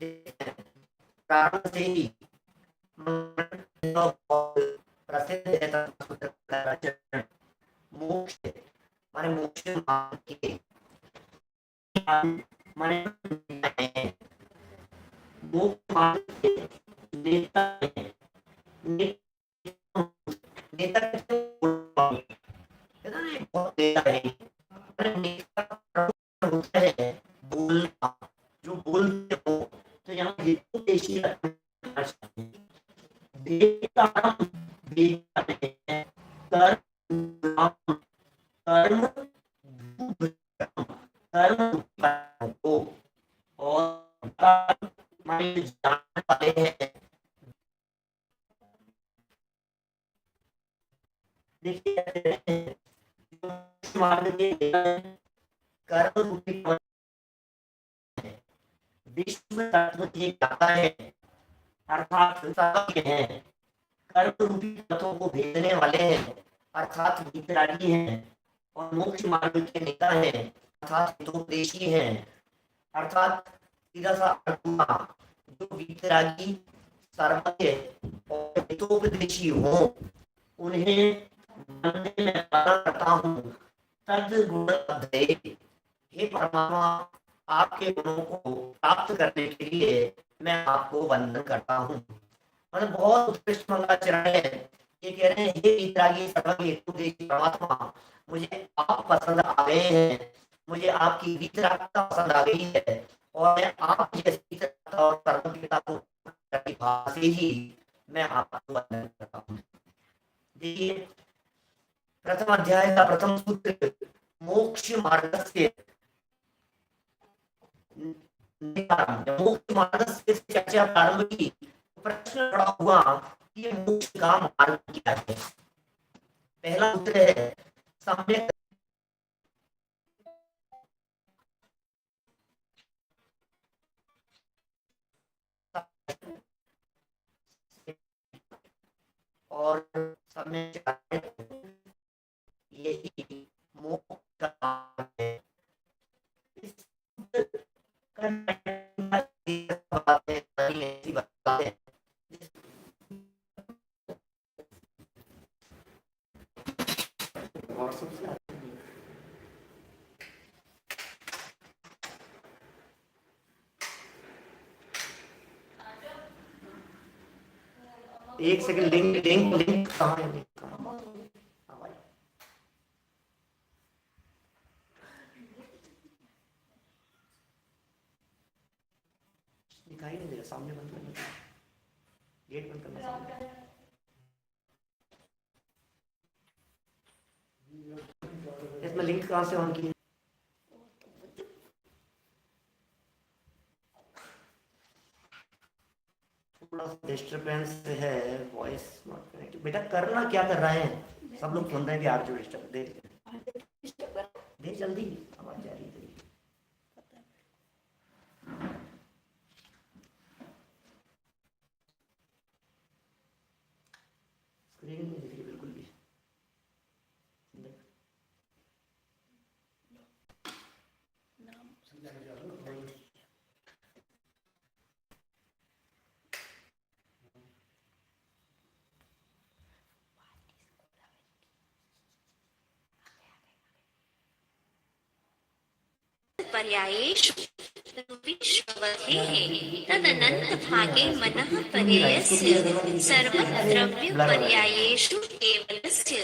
प्रारंभ से ही प्रसिद्ध है तत्वसूत्र मोक्ष माने मोक्ष मार्ग के माने मोक्ष मार्ग के नेता है। नेता है ना, बहुत नेता है। नेता होता है बोलना, जो बोलते हो तो यहाँ हितोपदेशी रखना चाहिए। देवता देवता है, कर्म कर्म को और जानने वाले हैं। देखिए मार्ग में कर्म रूपी विश्व तत्व के ज्ञाता है, अर्थात सर्वज्ञ है। कर्म रूपी तत्वों को भेजने वाले हैं, अर्थात वितरागी हैं। और मोक्ष मार्ग के नेता हैं, अर्थात हितोपदेशी हैं। अर्थात सीधा सा अर्थ हुआ, जो वितरागी सर्वज्ञ और हितोपदेशी हो उन्हें मानने में मना करता हूँ। सद्गुण अध्यय, हे परमात्मा आपके गुणों को प्राप्त करने के लिए मैं आपको वंदन करता हूँ। मतलब बहुत उत्कृष्ट मंगलाचरण है। ये कह रहे हैं, हे वितरागी सर्वज्ञ हितोपदेशी परमात्मा, मुझे आप पसंद आ गए हैं, मुझे आपकी वितरागता पसंद आ गई है और मैं आप जैसी वितरागता और सर्वज्ञता को प्रतिभा से ही मैं आपको वंदन करता हूँ। देखिए प्रथम अध्याय का प्रथम सूत्र मोक्ष मार्ग से मोक्ष मार्ग से चर्चा प्रारंभ की। प्रश्न खड़ा हुआ कि मोक्ष का मार्ग क्या है। पहला उत्तर है सम्यक और सम्यक यही मोक्ष का मार्ग है। एक सेकंड, लिंक लिंक लिंक कहाँ है? लिंक कहाँ है? दिखाई नहीं दे रहा, सामने बंद करना, गेट बंद करना। इसमें लिंक कहाँ से ऑन की? थोड़ा सा डिस्टरबेंस है, वॉइस नॉट कनेक्टेड। बेटा करना क्या कर रहे हैं? सब लोग सुन रहे हैं कि आप जो डिस्टर्ब दे जल्दी आवाज जा रही है। स्क्रीन नहीं दिख रही बिल्कुल भी। पर्यायेषु विश्ववधेः तदनन्तभागे मनः पर्ययस्य सर्वद्रव्यपर्यायेषु केवलस्य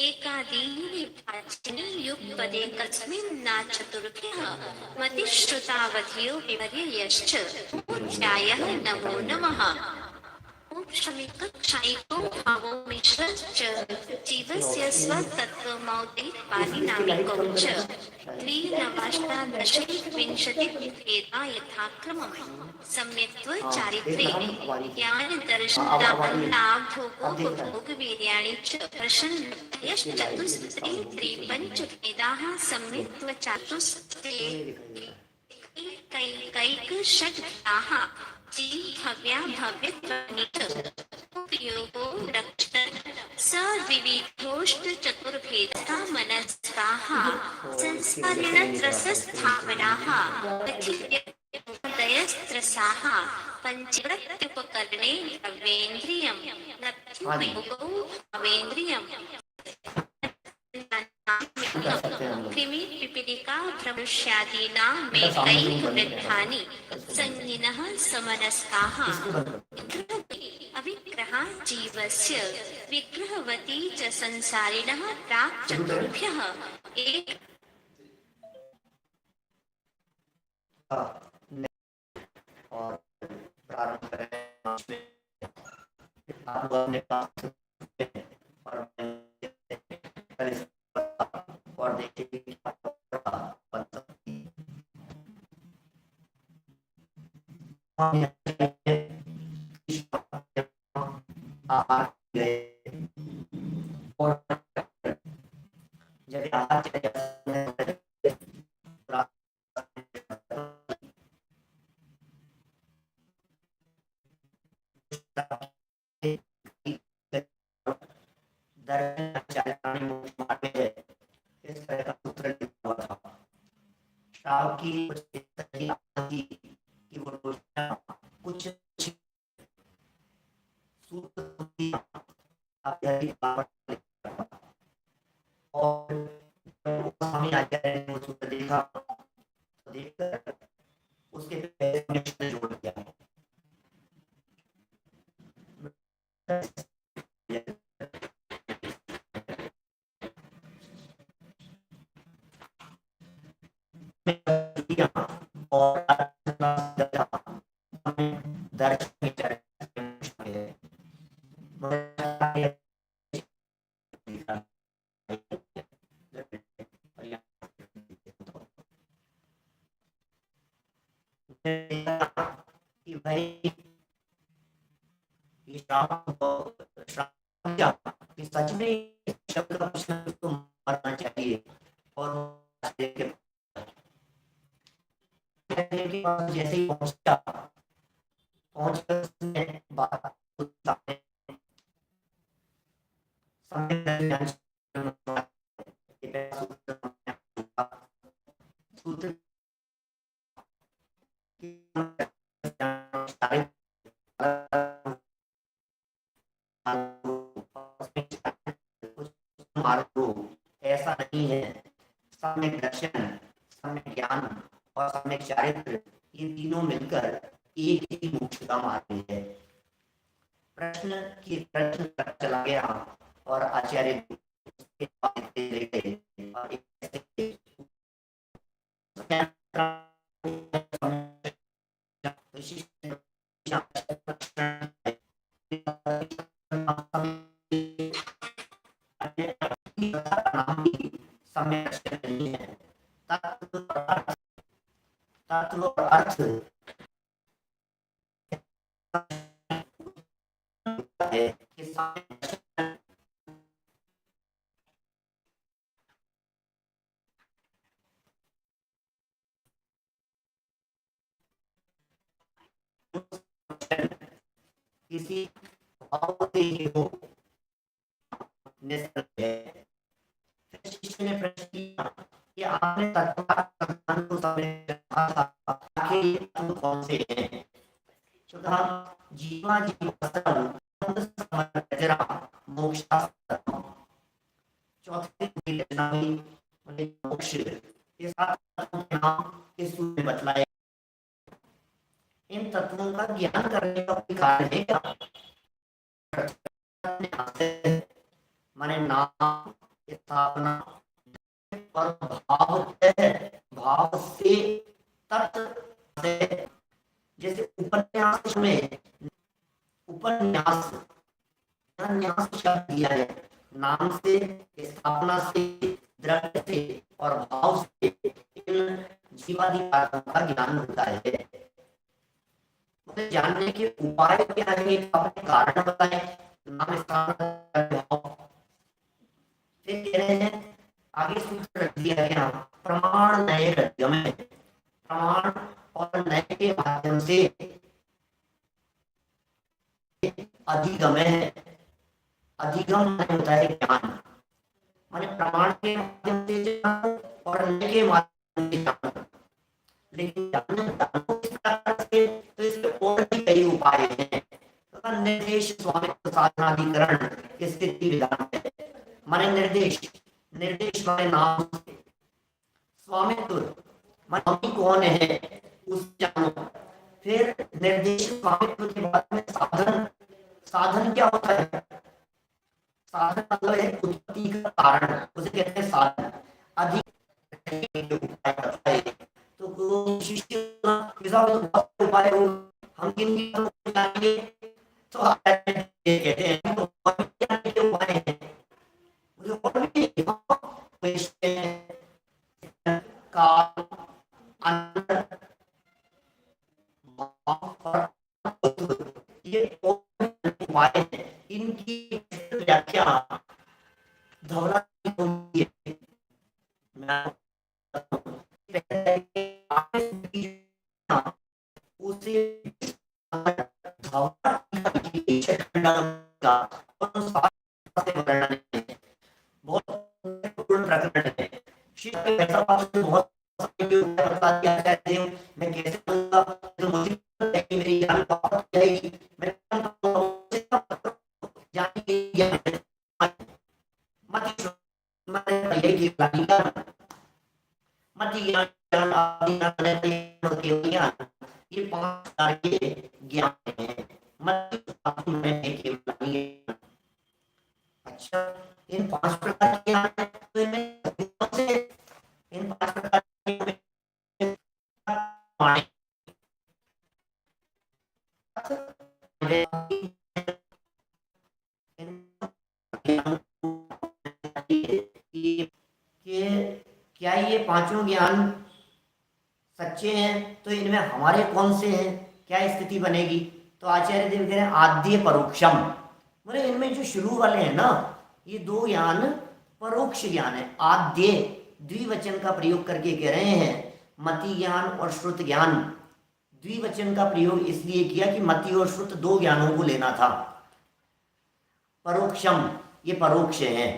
एकादीविभाजने युगपदे कस्मिन्ना चतुर्भ्यः मतिश्रुतावधियो विपर्ययश्च। अध्यायः नमो नमः। क्षमिको भावो मिश्रश्च जीवस्य स्वतत्त्वमौलिकपारिणामिकौ च द्विनवाष्टादशविंशतिभेदा यथाक्रमम् सम्यक्त्वचारित्रे ज्ञानदर्शनाभोगोपभोगवीर्याणि च प्रसन्नतयश्चतुस्त्रिपञ्चभेदाः सम्यक्त्वचातुस्त्रे कैकषड्भेदाः भव्या भव्यत्वनियोगो रक्षन् सविविधोष्टचतुर्भेदः मनस्काः संस्कारिणत्रसस्थावनाः पृथिव्यदयस्त्र मनसाः पञ्चवृत्त्युपकरणे द्रव्येन्द्रियं नत्युपयोगौ भावेन्द्रियं कर सकते हैं हम लोग। कृमि पिपीलिका भ्रमृष्यादीनां मेकैकवृद्धानि संज्ञिनः समनस्काः इसको बंद कर। अविग्रहा जीवस्य विग्रहवती च संसारिणः प्राक् चतुर्भ्यः एक और प्रारंभ करें आप अपने पास और और देखिए कि आप गए और जब आप इस तरह का सूत्र लिखा हुआ था। शाव की कि वो कुछ सूत्र और हमें आचार्य ने वो सूत्र देखा, देखकर उसके पहले जोड़ दिया। और दर्शन कि भाई सच में शब्द का प्रश्न तो मारना चाहिए और जैसे ही पहुंचकर बात सूत्र ऐसा नहीं है। सम्यक दर्शन, सम्यक ज्ञान और सम्यक चारित्र ये तीनों मिलकर एक ही मोक्ष का मार्ग है। प्रश्न चला गया और आचार्य तत्व और अर्थ है कि किसी भाव से ही हो निश्चित है। फिर शिष्य ने प्रश्न किया कि आपने तत्व को समझा था, आखिर ये तत्व कौन से हैं? तो कहा जीवा जीवस्तव समजरा मोक्षास्तव। चौथे की रचना हुई मोक्ष। ये सात तत्वों के नाम इस सूत्र में बतलाए। इन तत्वों का ज्ञान करने का कोई कारण है क्या? माने नाम स्थापना और भाव से तत्व से, जैसे उपन्यास में उपन्यास न्यास शब्द दिया है, नाम से, स्थापना से, द्रव्य से और भाव से इन जीवादि कारकों का ज्ञान होता है। उसे जानने के उपाय क्या है, अपने कारण बताएं। नाम स्थापना भाव। फिर कह रहे हैं आगे सूत्र रख दिया गया प्रमाण नए गद्य में। प्रमाण और नए के माध्यम से अधिगम है। अधिगम होता है ज्ञान, माने प्रमाण के माध्यम से ज्ञान और नए के माध्यम से ज्ञान। लेकिन उपाय हैं। तो निर्देश स्वामित्व साधनाधिकरण स्थिति विधान है। माने निर्देश, निर्देश माने नाम से, स्वामित्व माने स्वामी कौन है उस जानो। फिर निर्देश स्वामित्व के बाद में साधन, साधन क्या होता है? साधन मतलब है उत्पत्ति का कारण, उसे कहते हैं साधन। अधिक उपाय करता है। तो शिष्य बहुत उपाय हो, हम किन जानेंगे? तो आप कहते हैं तो उपाय है और भी काल, अंतर, ये उपाय है। इनकी व्याख्या धवला उसे बहुत महत्वपूर्ण प्रकरण है। बहुत बता दिया है, मैं कैसे बोलूंगा तो मुझे मेरी जान बहुत जाएगी। मैं ये 5 प्रकार के ज्ञान है। अच्छा, इन 5 प्रकार के ज्ञान है, तो इनमें कौन से इन 5 प्रकार के क्या ये पांचों ज्ञान सच्चे हैं? तो इनमें हमारे कौन से हैं? क्या स्थिति बनेगी? तो आचार्य देव कह रहे हैं आद्य परोक्षम, बोले इनमें जो शुरू वाले हैं ना, ये 2 ज्ञान परोक्ष ज्ञान है। आद्य द्विवचन का प्रयोग करके कह रहे हैं मति ज्ञान और श्रुत ज्ञान। द्विवचन का प्रयोग इसलिए किया कि मति और श्रुत 2 ज्ञानों को लेना था। परोक्षम, ये परोक्ष है।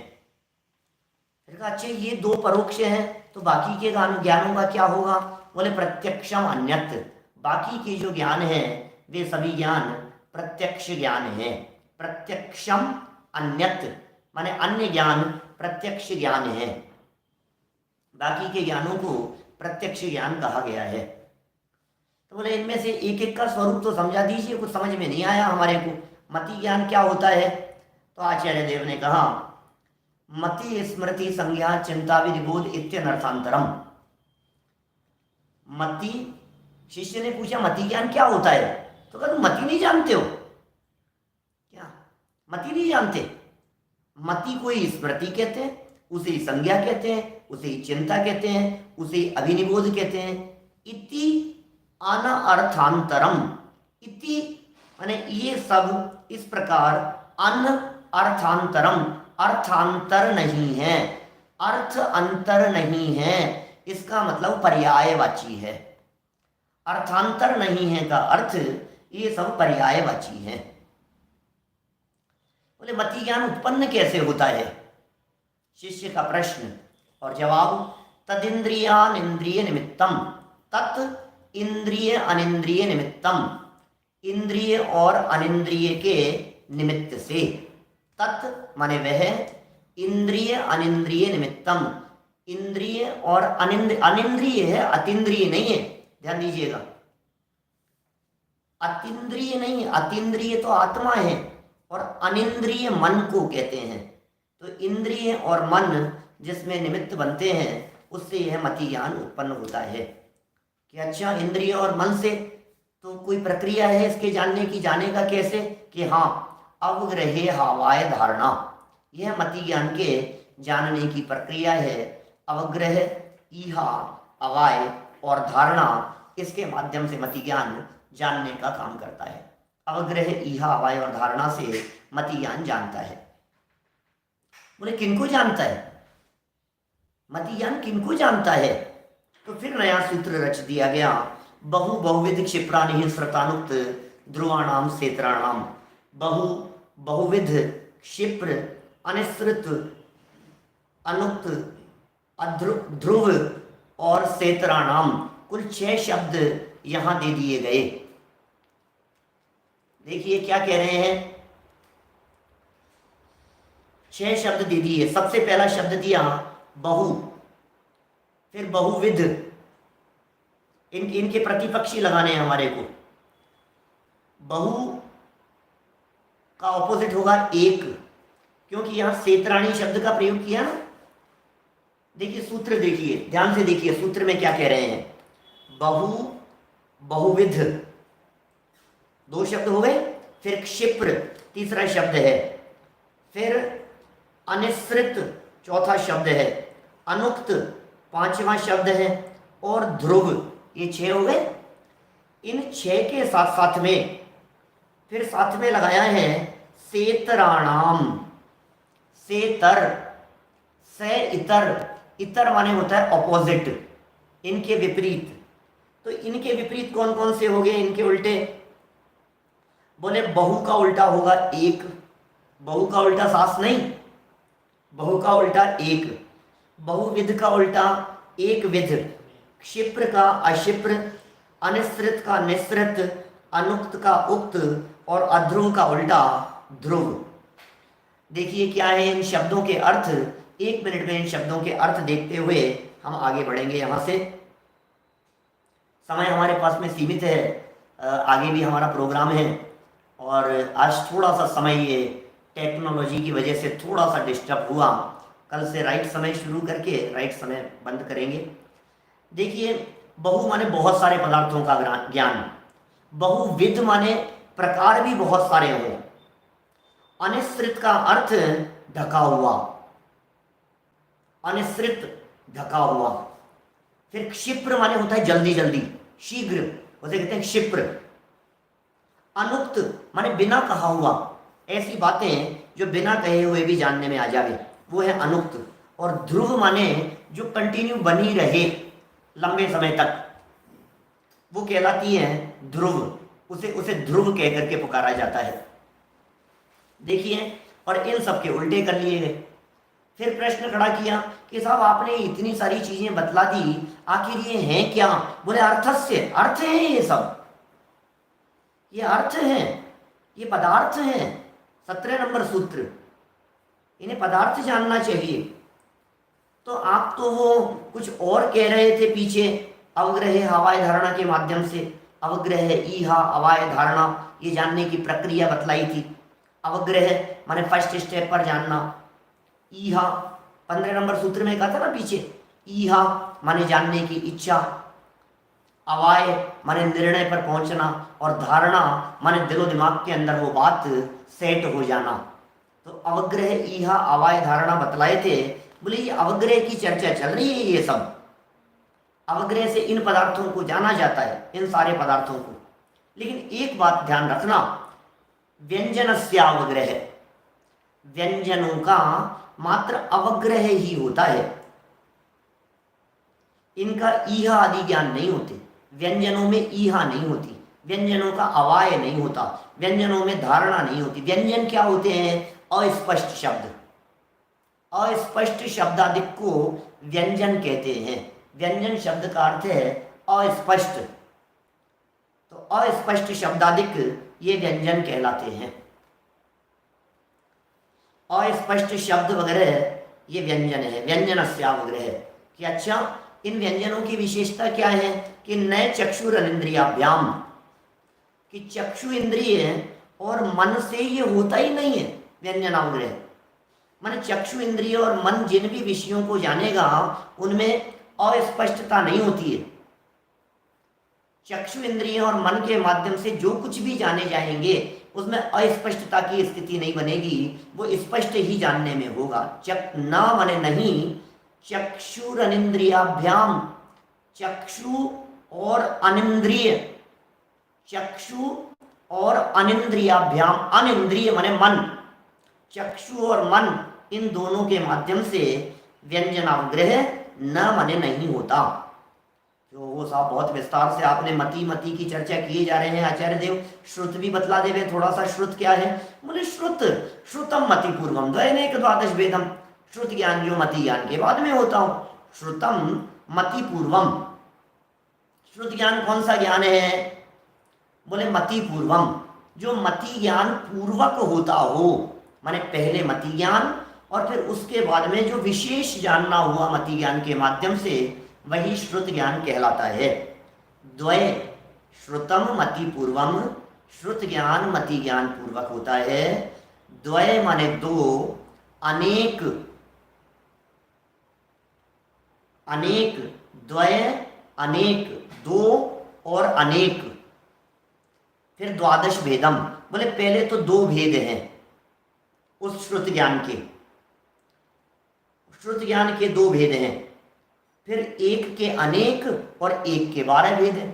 अच्छा, ये 2 परोक्ष हैं, तो बाकी के ज्ञानों का क्या होगा? बोले प्रत्यक्षम अन्यत्, बाकी के जो ज्ञान है वे सभी ज्ञान प्रत्यक्ष ज्ञान है। प्रत्यक्षम अन्यत् माने अन्य ज्ञान प्रत्यक्ष ज्ञान है। बाकी के ज्ञानों को प्रत्यक्ष ज्ञान कहा गया है। तो बोले इनमें से एक एक का स्वरूप तो समझा दीजिए, कुछ समझ में नहीं आया हमारे को। मति ज्ञान क्या होता है? तो आचार्य देव ने कहा मति स्मृति संज्ञा चिंता विनिबोध इत्यनर्थांतरम। मति, शिष्य ने पूछा मति ज्ञान क्या होता है? तो कहा तुम मति नहीं जानते हो क्या? मति नहीं जानते? मति को ही स्मृति कहते हैं, उसे ही संज्ञा कहते हैं, उसे ही चिंता कहते हैं, उसे ही अभिनिबोध कहते हैं। इति अनर्थांतरम, इति माने ये सब इस प्रकार, अन अर्थांतरम अर्थांतर नहीं है, अर्थ अंतर नहीं है, इसका मतलब पर्यायवाची है। अर्थांतर नहीं है का अर्थ ये सब पर्यायवाची है। बोले मति ज्ञान उत्पन्न कैसे होता है? शिष्य का प्रश्न और जवाब तदिंद्रियान इंद्रिय निमित्तम तत् इंद्रिय अनिंद्रिय निमित्तम, इंद्रिय और अनिंद्रिय के निमित्त से। तत् माने वह, इंद्रिय अनिंद्रिय निमित्तम, इंद्रिय और अनिंद्रिय है, अतीन्द्रिय नहीं है, ध्यान दीजिएगा। अतीन्द्रिय नहीं, अतीन्द्रिय तो आत्मा है और अनिंद्रिय मन को कहते हैं। तो इंद्रिय और मन जिसमें निमित्त बनते हैं उससे यह मति ज्ञान उत्पन्न होता है। कि अच्छा, इंद्रिय और मन से तो कोई प्रक्रिया है इसके जानने की, जाने का कैसे? कि हाँ, अवग्रहे हवाय धारणा, यह मति ज्ञान के जानने की प्रक्रिया है। अवग्रह, ईहा, अवाय और धारणा, इसके माध्यम से मति ज्ञान जानने का काम करता है। अवग्रह, ईहा, अवाय और धारणा से मति ज्ञान जानता है। बोले किनको जानता है? मति ज्ञान किनको जानता है? तो फिर नया सूत्र रच दिया गया, बहुविध क्षिप्राणि श्रतानुक्त ध्रुवाणाम सेत्राणाम। बहुविध क्षिप्र, अनिश्रित, अनुक्त, ध्रुव और सेत्राणाम, कुल 6 शब्द यहां दे दिए गए। देखिए क्या कह रहे हैं, 6 शब्द दे दिए। सबसे पहला शब्द दिया बहु, फिर बहुविध। इनके प्रतिपक्षी लगाने हैं हमारे को। बहु का ऑपोजिट होगा एक, क्योंकि यहां सेतराणी शब्द का प्रयोग किया ना। देखिए सूत्र, देखिए ध्यान से देखिए सूत्र में क्या कह रहे हैं। बहु, बहुविध, 2 शब्द हो गए। फिर क्षिप्र तीसरा शब्द है, फिर अनिश्रित चौथा शब्द है, अनुक्त 5वां शब्द है, और ध्रुव, ये 6 हो गए। इन 6 के साथ साथ में फिर साथ में लगाया है सेतराणाम। सेतर, से इतर, इतर माने होता है ऑपोजिट, इनके विपरीत। तो इनके विपरीत कौन कौन से हो गए, इनके उल्टे। बोले बहु का उल्टा होगा एक, बहु का उल्टा सास नहीं, बहु का उल्टा एक। बहुविध का उल्टा एक विध, क्षिप्र का अशिप्र, अनिश्रित का निश्रित, अनुक्त का उक्त, और अध्रुव का उल्टा ध्रुव। देखिए क्या है इन शब्दों के अर्थ। 1 मिनट में इन शब्दों के अर्थ देखते हुए हम आगे बढ़ेंगे। यहाँ से समय हमारे पास में सीमित है, आगे भी हमारा प्रोग्राम है, और आज थोड़ा सा समय ये टेक्नोलॉजी की वजह से थोड़ा सा डिस्टर्ब हुआ। कल से राइट समय शुरू करके राइट समय बंद करेंगे। देखिए बहु माने बहुत सारे पदार्थों का ज्ञान, बहुविध माने प्रकार भी बहुत सारे हों। अनिश्रित का अर्थ ढका हुआ, अनिश्रित ढका हुआ। फिर क्षिप्र माने होता है जल्दी जल्दी, शीघ्र, उसे कहते हैं क्षिप्र। अनुक्त माने बिना कहा हुआ, ऐसी बातें जो बिना कहे हुए भी जानने में आ जावे, वो है अनुक्त। और ध्रुव माने जो कंटिन्यू बनी रहे लंबे समय तक, वो कहलाती है ध्रुव। उसे ध्रुव कह करके पुकारा जाता है। देखिए, और इन सब के उल्टे कर लिए गए। फिर प्रश्न खड़ा किया कि साहब आपने इतनी सारी चीजें बतला दी, आखिर ये हैं क्या। बोले अर्थस्य, अर्थ है ये सब, ये अर्थ हैं, ये पदार्थ हैं। 17 नंबर सूत्र, इन्हें पदार्थ जानना चाहिए। तो आप तो वो कुछ और कह रहे थे पीछे, अवग्रह हवाई धारणा के माध्यम से। अवग्रह ईहा अवाय धारणा, ये जानने की प्रक्रिया बतलाई थी। अवग्रह माने फर्स्ट स्टेप पर जानना। ईहा 15 नंबर सूत्र में कहा था ना पीछे, ईहा माने जानने की इच्छा, अवाय माने निर्णय पर पहुंचना, और धारणा माने दिलो दिमाग के अंदर वो बात सेट हो जाना। तो अवग्रह ईहा अवाय धारणा बतलाए थे। बोले ये अवग्रह की चर्चा चल रही है। ये सब अवग्रह से इन पदार्थों को जाना जाता है, इन सारे पदार्थों को। लेकिन एक बात ध्यान रखना, व्यंजनस्यावग्रह, व्यंजनों का मात्र अवग्रह ही होता है, इनका ईहा आदि ज्ञान नहीं होते। व्यंजनों में ईहा नहीं होती, व्यंजनों का अवाय नहीं होता, व्यंजनों में धारणा नहीं होती। व्यंजन क्या होते हैं, अस्पष्ट शब्द। अस्पष्ट शब्दादिक को व्यंजन कहते हैं। व्यंजन शब्द का अर्थ है अस्पष्ट, तो अस्पष्ट शब्दादिक ये व्यंजन कहलाते हैं। अस्पष्ट शब्द वगैरह ये व्यंजन है। व्यंजनस्यावग्रह कि अच्छा, इन व्यंजनों की विशेषता क्या है कि नए चक्षुरनिंद्रियाभ्याम, कि चक्षु इंद्रिय और मन से ये होता ही नहीं है व्यंजनावग्रह। माने चक्षु इंद्रिय और मन जिन भी विषयों को जानेगा उनमें अस्पष्टता नहीं होती है। चक्षु इंद्रिय और मन के माध्यम से जो कुछ भी जाने जाएंगे उसमें अस्पष्टता की स्थिति नहीं बनेगी, वो स्पष्ट ही जानने में होगा। न माने नहीं, चक्षुरनिंद्रियाभ्याम, चक्षु और अनिंद्रिय, चक्षु और अनिंद्रियाभ्याम, अनिंद्रिय माने मन, चक्षु और मन, इन दोनों के माध्यम से व्यंजनावग्रह न माने नहीं होता। तो वो साहब बहुत विस्तार से आपने मति की चर्चा किए जा रहे हैं आचार्य देव। श्रुत भी बतला देवे थोड़ा सा, श्रुत क्या है। बोले श्रुत, श्रुतम मति पूर्वम द्वैनेक द्वादश वेदम। श्रुत ज्ञान जो मति ज्ञान के बाद में होता हो, श्रुतम मति पूर्वम। श्रुत ज्ञान कौन सा ज्ञान है, बोले मति पूर्वम, जो मति ज्ञान पूर्वक होता हो, माने पहले मति ज्ञान और फिर उसके बाद में जो विशेष जानना हुआ मति ज्ञान के माध्यम से, वही श्रुत ज्ञान कहलाता है। द्वय श्रुतम मति पूर्वम, श्रुत ज्ञान मति ज्ञान पूर्वक होता है। द्वय माने दो, अनेक, अनेक, द्वय अनेक, दो और अनेक। फिर द्वादश भेदम, बोले पहले तो दो भेद हैं उस श्रुत ज्ञान के, श्रुत ज्ञान के दो भेद हैं। फिर एक के अनेक और एक के 12 भेद हैं।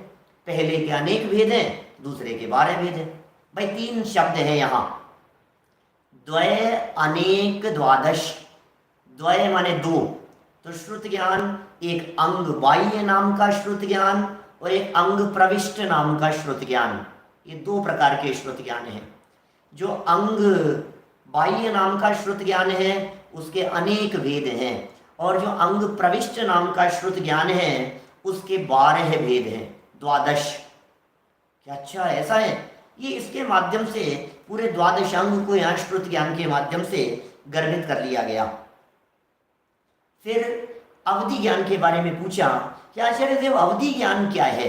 पहले के अनेक भेद हैं, दूसरे के 12 भेद हैं। भाई 3 शब्द हैं यहाँ, द्वय अनेक द्वादश। द्वय माने दो, तो श्रुत ज्ञान एक अंग बाह्य नाम का श्रुत ज्ञान और एक अंग प्रविष्ट नाम का श्रुत ज्ञान, ये 2 प्रकार के श्रुत ज्ञान हैं। जो अंग बाह्य नाम का श्रुत ज्ञान है उसके अनेक भेद हैं, और जो अंग प्रविष्ट नाम का श्रुत ज्ञान है उसके 12 भेद हैं, द्वादश। क्या अच्छा ऐसा है, ये इसके माध्यम से पूरे द्वादश अंग को यहाँ श्रुत ज्ञान के माध्यम से गर्भित कर लिया गया। फिर अवधि ज्ञान के बारे में पूछा कि आचार्य देव अवधि ज्ञान क्या है?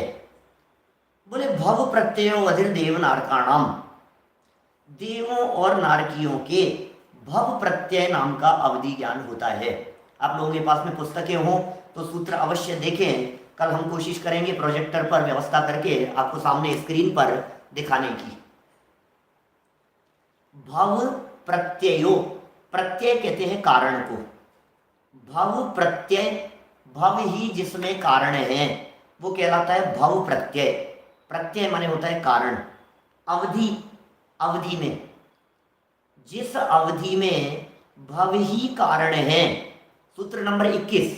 बोले भव प्रत्ययो अधीर देव नारकाणाम, देवों और नारकियों के भव प्रत्यय नाम का अवधि ज्ञान होता है। आप लोगों के पास में पुस्तकें हों तो सूत्र अवश्य देखें। कल हम कोशिश करेंगे प्रोजेक्टर पर व्यवस्था करके आपको सामने स्क्रीन पर दिखाने की। भव प्रत्ययो, प्रत्यय कहते हैं कारण को, भव प्रत्यय, भव ही जिसमें कारण है वो कहलाता है भव प्रत्यय। प्रत्यय माने होता है कारण। अवधि, अवधि में, जिस अवधि में भव ही कारण है, सूत्र नंबर 21,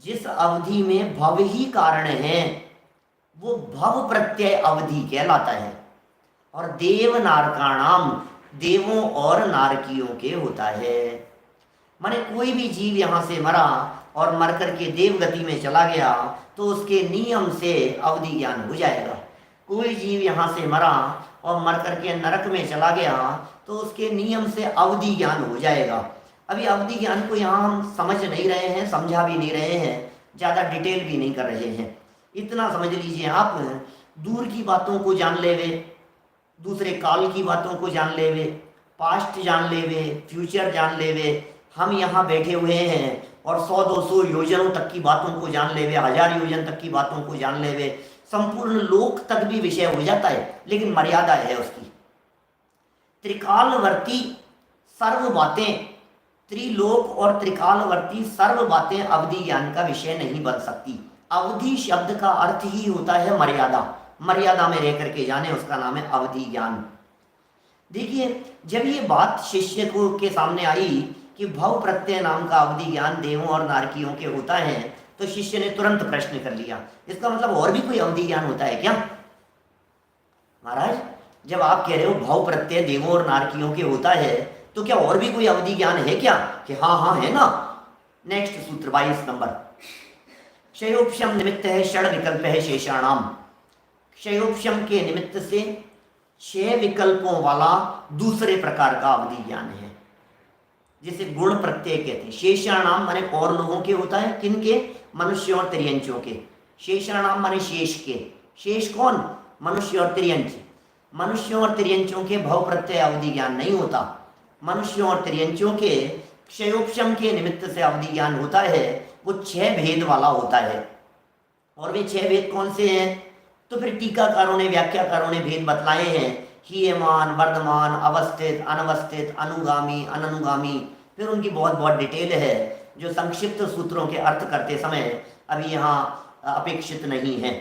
जिस अवधि में भव ही कारण है वो भव प्रत्यय अवधि कहलाता है। और देव नारकाणाम, देवों और नारकियों के होता है। माने कोई भी जीव यहाँ से मरा और मर करके देव गति में चला गया तो उसके नियम से अवधि ज्ञान हो जाएगा। कोई जीव यहाँ से मरा और मर करके नरक में चला गया तो उसके नियम से अवधि ज्ञान हो जाएगा। अभी अवधि ज्ञान को यहाँ हम समझ नहीं रहे हैं, समझा भी नहीं रहे हैं, ज़्यादा डिटेल भी नहीं कर रहे हैं। इतना समझ लीजिए आप, दूर की बातों को जान लेवे, दूसरे काल की बातों को जान लेवे, पास्ट जान लेवे, फ्यूचर जान लेवे। हम यहाँ बैठे हुए हैं और 100-200 योजनों तक की बातों को जान लेवे, 1000 योजन तक की बातों को जान लेवे, संपूर्ण लोक तक भी विषय हो जाता है, लेकिन मर्यादा है उसकी। त्रिकालवर्ती सर्व बातें, त्रिलोक और त्रिकालवर्ती सर्व बातें अवधि ज्ञान का विषय नहीं बन सकती। अवधि शब्द का अर्थ ही होता है मर्यादा, मर्यादा में रह करके जाने, उसका नाम है अवधि ज्ञान। देखिए, जब ये बात शिष्य को के सामने आई कि भव प्रत्यय नाम का अवधि ज्ञान देवों और नारकियों के होता है, तो शिष्य ने तुरंत प्रश्न कर लिया, इसका मतलब और भी कोई अवधि ज्ञान होता है क्या? महाराज, जब आप कह रहे हो भव प्रत्यय देवों और नारकियों के होता है, तो क्या और भी कोई अवधि ज्ञान है क्या? कि हाँ हाँ है ना। नेक्स्ट सूत्र 22 नंबर, क्षयोपशम निमित्त है षड विकल्प है शेषाणाम। क्षयोपशम के निमित्त से 6 विकल्पों वाला दूसरे प्रकार का अवधि ज्ञान है, जिसे गुण प्रत्यय कहते हैं। शेषाणाम माने और लोगों के होता है, किनके? मनुष्यों और त्रियंचों के। शेषाणाम माने शेष के। शेष कौन? मनुष्य और त्रियंच। मनुष्यों और त्रियंचों के भव प्रत्यय अवधि ज्ञान नहीं होता। मनुष्यों और त्रियंचों के क्षयोपशम के निमित्त से अवधि ज्ञान होता है, वो 6 भेद वाला होता है। और वे 6 भेद कौन से हैं? तो फिर टीकाकारों ने, व्याख्याकारों ने भेद बतलाए हैं, हीयमान, वर्धमान, अवस्थित, अनवस्थित, अनुगामी, अननुगामी। फिर उनकी बहुत बहुत डिटेल है, जो संक्षिप्त सूत्रों के अर्थ करते समय अभी यहाँ अपेक्षित नहीं है।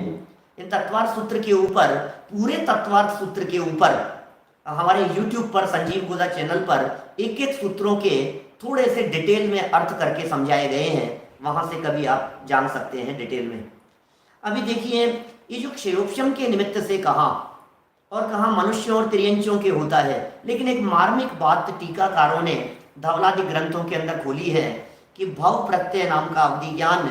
इन तत्वार्थ सूत्र के ऊपर, पूरे तत्वार्थ सूत्र के ऊपर हमारे YouTube पर, संजीव गोदा चैनल पर एक एक सूत्रों के थोड़े से डिटेल में अर्थ करके समझाए गए हैं, वहाँ से कभी आप जान सकते हैं डिटेल में। अभी देखिए, ये जो क्षयोपशम के निमित्त से कहा और कहा मनुष्यों और त्रियंचों के होता है, लेकिन एक मार्मिक बात टीकाकारों ने धवलादि ग्रंथों के अंदर खोली है कि भव प्रत्यय नाम का अवधि ज्ञान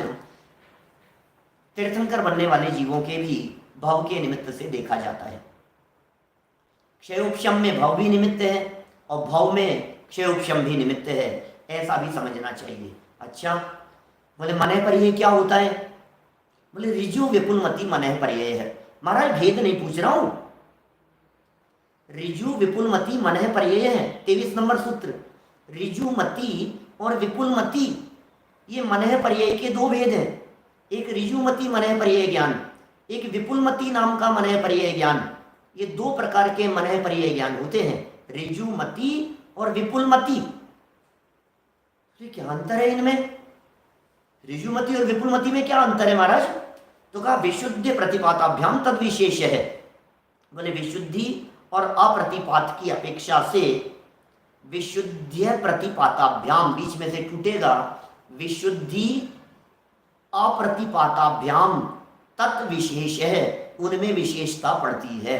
तीर्थंकर बनने वाले जीवों के भी भव के निमित्त से देखा जाता है। क्षयोपशम में भव भी निमित्त है और भव में क्षयोपशम भी निमित्त है, ऐसा भी समझना चाहिए। अच्छा, बोले मनः पर्यय क्या होता है? बोले ऋजु विपुलमति मनः पर्यय है। महाराज भेद नहीं पूछ रहा हूं, ऋजु विपुलमति मनः पर्यय है। 23 नंबर सूत्र, ऋजुमति और विपुलमति, ये मनः पर्यय के दो भेद हैं। एक ऋजुमति मनः पर्यय ज्ञान, एक विपुलमति नाम का मनः पर्यय ज्ञान। ये दो प्रकार के मनः पर्यय ज्ञान होते हैं, ऋजुमति और विपुलमति। तो क्या अंतर है इनमें? ऋजुमति और विपुलमति में क्या अंतर है महाराज? तो कहा विशुद्ध प्रतिपाताभ्याम तद विशेष है। बोले विशुद्धि और अप्रतिपात की अपेक्षा से, विशुद्ध प्रतिपाताभ्याम बीच में से टूटेगा, विशुद्धि अप्रतिपाताभ्याम तत् विशेष है, उनमें विशेषता पड़ती है।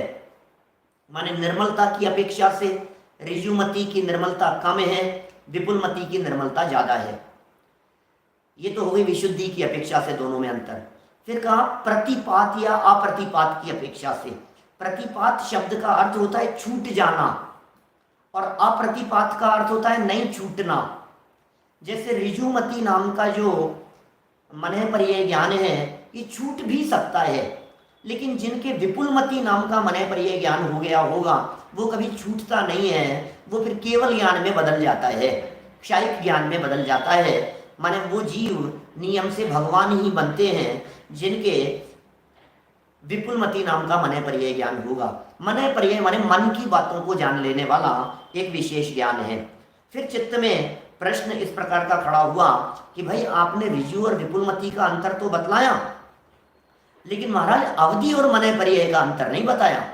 माने निर्मलता की अपेक्षा से ऋजुमति की निर्मलता कम है, विपुलमति की निर्मलता ज्यादा है। ये तो हो गई विशुद्धि की अपेक्षा से दोनों में अंतर। फिर कहा प्रतिपात या अप्रतिपात की अपेक्षा से। प्रतिपात शब्द का अर्थ होता है छूट जाना और अप्रतिपात का अर्थ होता है नहीं छूटना। जैसे ऋजुमति नाम का जो मनः पर्यय ज्ञान है ये छूट भी सकता है, लेकिन जिनके विपुलमति नाम का मनः पर्यय ज्ञान हो गया होगा वो कभी छूटता नहीं है, वो फिर केवल ज्ञान में बदल जाता है, क्षायिक ज्ञान में बदल जाता है। माने वो जीव नियम से भगवान ही बनते हैं जिनके विपुलमति नाम का मनः पर्यय ज्ञान होगा। मनः पर्यय माने मन की बातों को जान लेने वाला एक विशेष ज्ञान है। फिर चित्त में प्रश्न इस प्रकार का खड़ा हुआ कि भाई आपने ऋजु और विपुलमति का अंतर तो बतलाया, लेकिन महाराज अवधि और मनः पर्यय का अंतर नहीं बताया।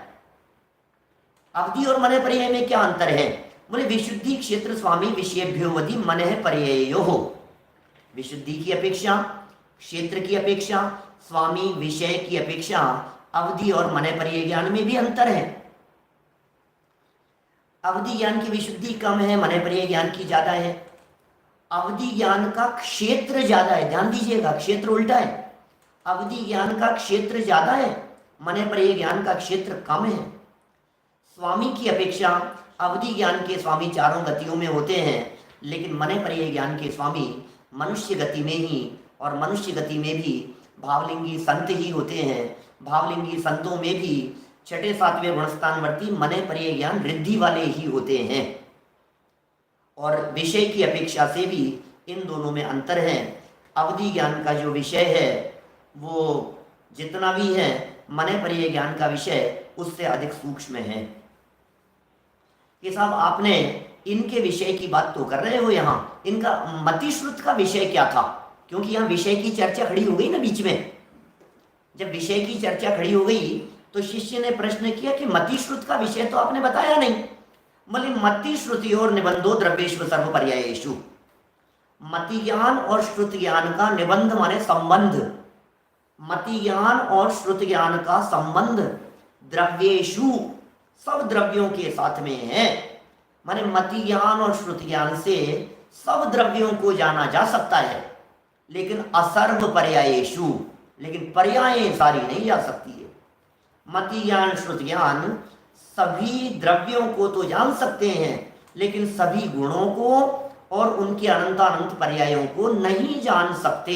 अवधि और मनः पर्यय में क्या अंतर है? बोले विशुद्धि क्षेत्र स्वामी विषयभ्योवधि मनः पर्ययो। विशुद्धि की अपेक्षा, क्षेत्र की अपेक्षा, स्वामी विषय की अपेक्षा अवधि और मनः पर्यय ज्ञान में भी अंतर है। अवधि ज्ञान की विशुद्धि कम है, मनः पर्यय ज्ञान की ज्यादा है। अवधि ज्ञान का क्षेत्र ज्यादा है, ध्यान दीजिएगा, क्षेत्र उल्टा है। अवधि ज्ञान का क्षेत्र ज्यादा है, मनः पर्यय ज्ञान का क्षेत्र कम है। स्वामी की अपेक्षा अवधि ज्ञान के स्वामी चारों गतियों में होते हैं, लेकिन मनः पर्यय ज्ञान के स्वामी मनुष्य गति में ही, और मनुष्य गति में भी भावलिंगी संत ही होते हैं। भावलिंगी संतों में भी छठे सातवें गुणस्थानवर्ती मनः पर्यय ज्ञान रिद्धि वाले ही होते हैं। और विषय की अपेक्षा से भी इन दोनों में अंतर है। अवधि ज्ञान का जो विषय है वो जितना भी है, मनः पर्यय ज्ञान का विषय उससे अधिक सूक्ष्म है। कि साहब आपने इनके विषय की बात तो कर रहे हो, यहाँ इनका मतिश्रुत का विषय क्या था? क्योंकि यहाँ विषय की चर्चा खड़ी हो गई ना बीच में। जब विषय की चर्चा खड़ी हो गई तो शिष्य ने प्रश्न किया कि मतिश्रुत का विषय तो आपने बताया नहीं। बोले मति श्रुति और निबंधो द्रव्येषु सर्व पर्यायेषु। मति ज्ञान और श्रुत ज्ञान का निबंध माने संबंध, मति ज्ञान और श्रुत ज्ञान का संबंध द्रव्येषु सब द्रव्यों के साथ में है। माने मति ज्ञान और श्रुत ज्ञान से सब द्रव्यों को जाना जा सकता है, लेकिन असर्व पर्यायेषु, लेकिन पर्यायें सारी नहीं जा सकती है। मति ज्ञान श्रुत ज्ञान सभी द्रव्यों को तो जान सकते हैं, लेकिन सभी गुणों को और उनके अनंतानंत पर्यायों को नहीं जान सकते।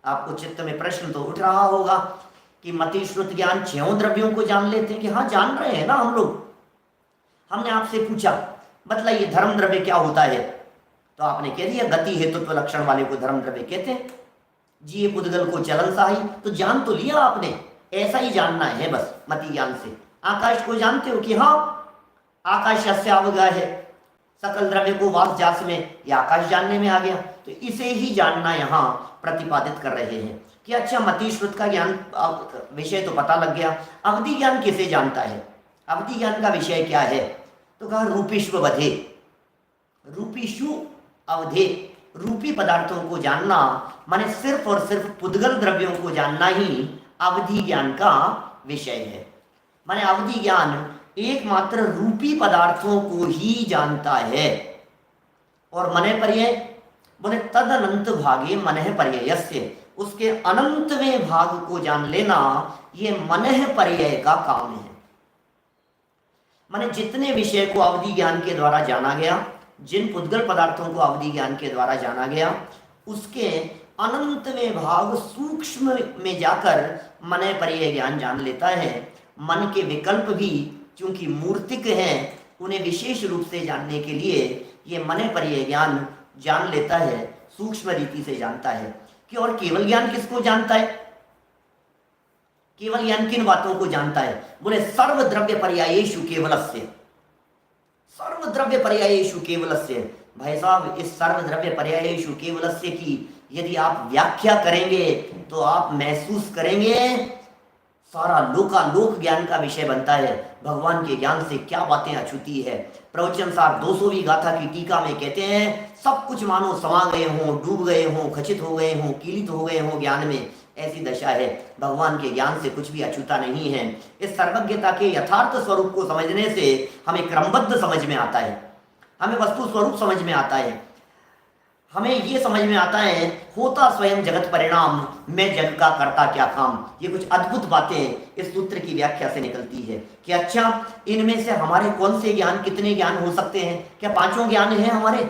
आपको चित्त में प्रश्न तो उठ रहा होगा कि मति श्रुत ज्ञान 6 द्रव्यों को जान लेते हैं कि हाँ जान रहे हैं ना हम लोग। हमने आपसे पूछा बतलाइए धर्म द्रव्य क्या होता है, तो आपने कह दिया गति हेतुत्व लक्षण वाले को धर्म द्रव्य कहते हैं। जिये पुद्गल को चलन साही, तो जान तो लिया आपने, ऐसा ही जानना है बस मति ज्ञान से। आकाश को जानते हो कि हाँ आकाशस्य अवगह है, सकल द्रव्य को वास जास में, ये आकाश जानने में आ गया। तो इसे ही जानना यहाँ प्रतिपादित कर रहे हैं कि अच्छा मति श्रुत का ज्ञान विषय तो पता लग गया, अवधि ज्ञान किसे जानता है, अवधि ज्ञान का विषय क्या है? तो कहा रूपिष्व बधे, रूपिषु अवधे, रूपी पदार्थों को जानना माने सिर्फ और सिर्फ पुद्गल द्रव्यों को जानना ही अवधि ज्ञान का विषय है। माने अवधि ज्ञान एकमात्र रूपी पदार्थों को ही जानता है। और मनः पर्यय बोले तदनंत भागे मनः पर्ययस्य, उसके अनंतवें भाग को जान लेना ये मनः पर्यय का काम है। माने जितने विषय को अवधि ज्ञान के द्वारा जाना गया, जिन पुद्गल पदार्थों को अवधि ज्ञान के द्वारा जाना गया, उसके अनंतवें भाग सूक्ष्म में जाकर मन परिय ज्ञान जान लेता है। मन के विकल्प भी चूंकि मूर्तिक हैं, उन्हें विशेष रूप से जानने के लिए ये मन परिय ज्ञान जान लेता है, सूक्ष्म रीति से जानता है। कि और केवल ज्ञान किसको जानता है? केवल ज्ञान किन बातों को जानता है? बोले सर्वद्रव्य पर्यायेषु केवलस्य, सर्वद्रव्य पर्यायेषु केवलस्य। भाई साहब, इस सर्वद्रव्य पर्यायेषु केवलस्य की यदि आप व्याख्या करेंगे तो आप महसूस करेंगे सारा लोकालोक ज्ञान का विषय बनता है। भगवान के ज्ञान से क्या बातें अछूती है। प्रवचन सार 200वीं गाथा की टीका में कहते हैं, सब कुछ मानो समा गए हों, डूब गए हों, खचित हो गए हों, कीलित हो गए हों ज्ञान में, ऐसी दशा है। भगवान के ज्ञान से कुछ भी अछूता नहीं है। इस सर्वज्ञता के यथार्थ स्वरूप को समझने से हमें क्रमबद्ध समझ में आता है, हमें वस्तु स्वरूप समझ में आता है, हमें ये समझ में आता है होता स्वयं जगत परिणाम, मैं जग का करता क्या काम। ये कुछ अद्भुत बातें इस सूत्र की व्याख्या से निकलती है कि अच्छा, इनमें से हमारे कौन से ज्ञान, कितने ज्ञान हो सकते हैं? क्या पांचों ज्ञान हैं हमारे?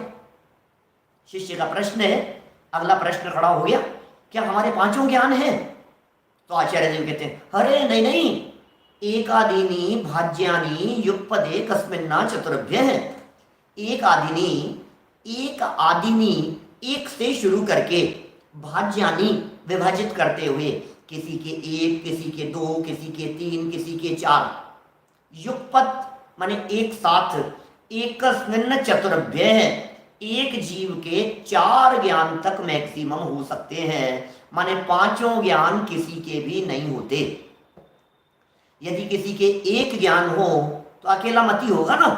शिष्य का प्रश्न है। अगला प्रश्न खड़ा हो गया, क्या हमारे पांचों ज्ञान हैं? तो आचार्य देव कहते हैं, अरे नहीं नहीं, एकादीनी भाज्यानी युगपदे कस्मिन्ना चतुर्भ्य है। एक आदिनी, एक आदिनी, एक से शुरू करके, भाज्यानी विभाजित करते हुए, किसी के एक, किसी के दो, किसी के तीन, किसी के चार, युगपत माने एक साथ, एकस्मिन् चतुर्भ्य है, एक जीव के 4 ज्ञान तक मैक्सिमम हो सकते हैं। माने पांचों ज्ञान किसी के भी नहीं होते। यदि किसी के एक ज्ञान हो तो अकेला मती होगा ना?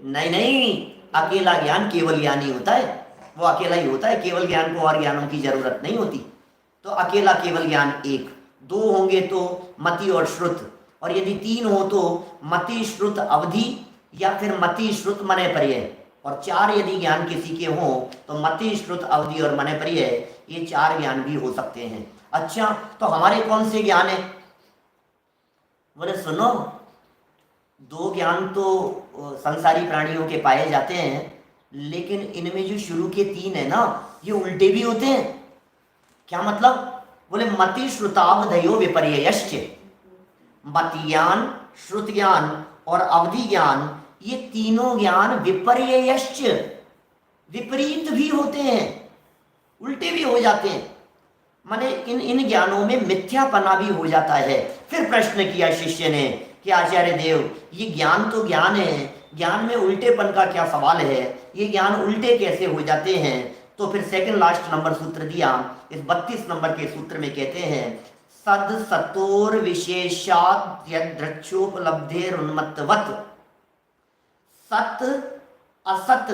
नहीं नहीं, अकेला ज्ञान केवल ज्ञान ही होता है, वो अकेला ही होता है। केवल ज्ञान को और ज्ञानों की जरूरत नहीं होती। तो अकेला केवल ज्ञान एक, दो होंगे तो मति और श्रुत, और यदि 3 हो तो मति श्रुत अवधि या फिर मति श्रुत मने पर्यय, और 4 यदि ज्ञान किसी के हों तो मति श्रुत अवधि और मने पर्यय, ये 4 ज्ञान भी हो सकते हैं। अच्छा, तो हमारे कौन से ज्ञान है? बोले सुनो, 2 ज्ञान तो संसारी प्राणियों के पाए जाते हैं, लेकिन इनमें जो शुरू के 3 है ना, ये उल्टे भी होते हैं। क्या मतलब? बोले मति श्रुतावधयो विपर्ययश्च, मति ज्ञान, श्रुत ज्ञान और अवधि ज्ञान, ये तीनों ज्ञान विपर्ययश्च, विपरीत भी होते हैं, उल्टे भी हो जाते हैं। माने इन ज्ञानों में मिथ्यापना भी हो जाता है। फिर प्रश्न किया शिष्य ने कि आचार्य देव, ये ज्ञान तो ज्ञान है, ज्ञान में उल्टेपन का क्या सवाल है? ये ज्ञान उल्टे कैसे हो जाते हैं? तो फिर सेकंड लास्ट नंबर सूत्र दिया, इस 32 नंबर के सूत्र में कहते हैं, सद सतोर विशेषात यदृक्षोपलब्धेरुन्मत्तवत्, सत असत,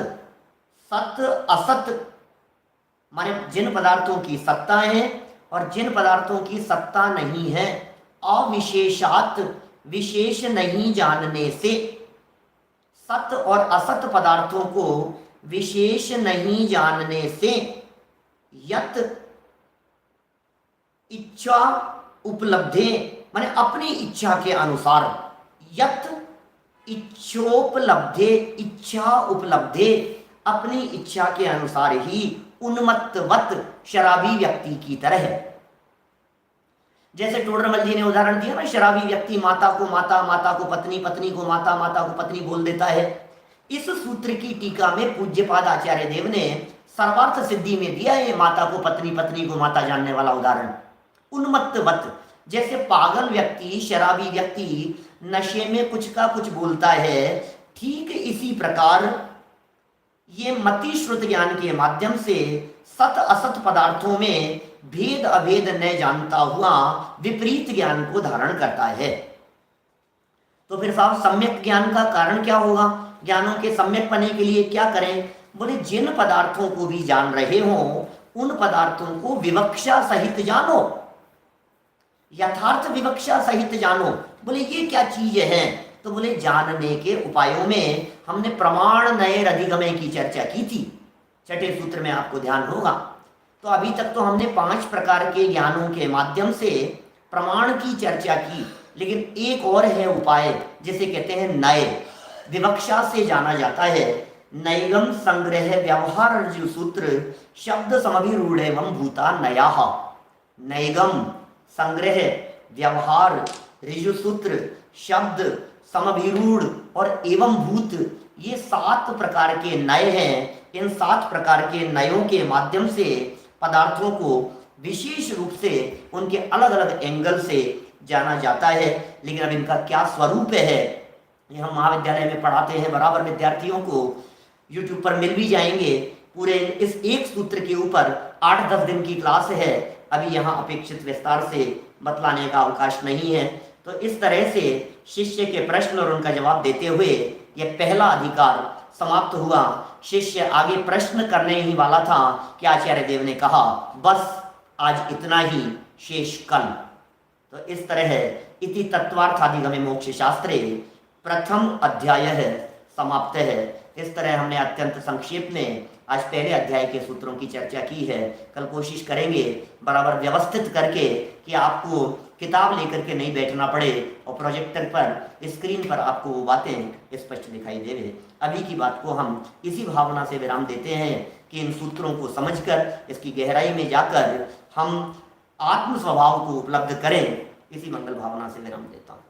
सत असत माने जिन पदार्थों की सत्ता है और जिन पदार्थों की सत्ता नहीं है, अविशेषात विशेष नहीं जानने से, सत और असत पदार्थों को विशेष नहीं जानने से, यत इच्छा उपलब्धे माने अपनी इच्छा के अनुसार, यत इच्छोपलब्धे, इच्छा उपलब्धे अपनी इच्छा के अनुसार ही, उन्मत्तवत शराबी व्यक्ति की तरह। जैसे टोडरमल जी ने उदाहरण दिया ना, शराबी व्यक्ति माता को माता, माता को पत्नी, पत्नी को माता, माता को पत्नी बोल देता है। इस सूत्र की टीका में पूज्यपाद आचार्य देव ने सर्वार्थ सिद्धि में दिया है माता को पत्नी, पत्नी को माता जानने वाला उदाहरण। उन्मत्तवत, जैसे पागल व्यक्ति, शराबी व्यक्ति नशे में कुछ का कुछ बोलता है, ठीक इसी प्रकार ये मति श्रुत ज्ञान के माध्यम से सत असत पदार्थों में भेद अभेद न जानता हुआ विपरीत ज्ञान को धारण करता है। तो फिर साहब, सम्यक ज्ञान का कारण क्या होगा? ज्ञानों के सम्यक पने के लिए क्या करें? बोले जिन पदार्थों को भी जान रहे हो, उन पदार्थों को विवक्षा सहित जानो, यथार्थ विवक्षा सहित जानो। बोले ये क्या चीज है? तो बोले जानने के उपायों में हमने प्रमाण नए अधिगमय की चर्चा की थी, छठे सूत्र में आपको ध्यान होगा। तो अभी तक तो हमने 5 प्रकार के ज्ञानों के माध्यम से प्रमाण की चर्चा की, लेकिन एक और है उपाय, जिसे कहते हैं नए। विवक्षा से जाना जाता है। नैगम संग्रह व्यवहार ऋजु सूत्र शब्द समभिरूढ़ एवं भूता नया। नैगम संग्रह व्यवहार ऋजु सूत्र शब्द समभिरूढ़ और एवं भूत, ये 7 प्रकार के नय हैं। इन 7 प्रकार के नयों के माध्यम से पदार्थों को विशेष रूप से उनके अलग अलग एंगल से जाना जाता है। लेकिन अब इनका क्या स्वरूप है, ये हम महाविद्यालय में पढ़ाते हैं बराबर विद्यार्थियों को, YouTube पर मिल भी जाएंगे। पूरे इस एक सूत्र के ऊपर 8-10 दिन की क्लास है, अभी यहाँ अपेक्षित विस्तार से बतलाने का अवकाश नहीं है। तो इस तरह से शिष्य के प्रश्न और उनका जवाब देते हुए यह पहला अधिकार समाप्त हुआ। शिष्य आगे प्रश्न करने ही वाला था कि आचार्य देव ने कहा बस आज इतना ही, शेष कल। तो इस तरह इति तत्वार्थाधिगमे मोक्ष शास्त्रे प्रथम अध्याय है समाप्त है। इस तरह हमने अत्यंत संक्षेप में आज पहले अध्याय के सूत्रों की चर्चा की है। कल कोशिश करेंगे बराबर व्यवस्थित करके कि आपको किताब लेकर के नहीं बैठना पड़े और प्रोजेक्टर पर स्क्रीन पर आपको वो बातें स्पष्ट दिखाई देवे। अभी की बात को हम इसी भावना से विराम देते हैं कि इन सूत्रों को समझकर इसकी गहराई में जाकर हम आत्म स्वभाव को उपलब्ध करें। इसी मंगल भावना से विराम देता हूँ।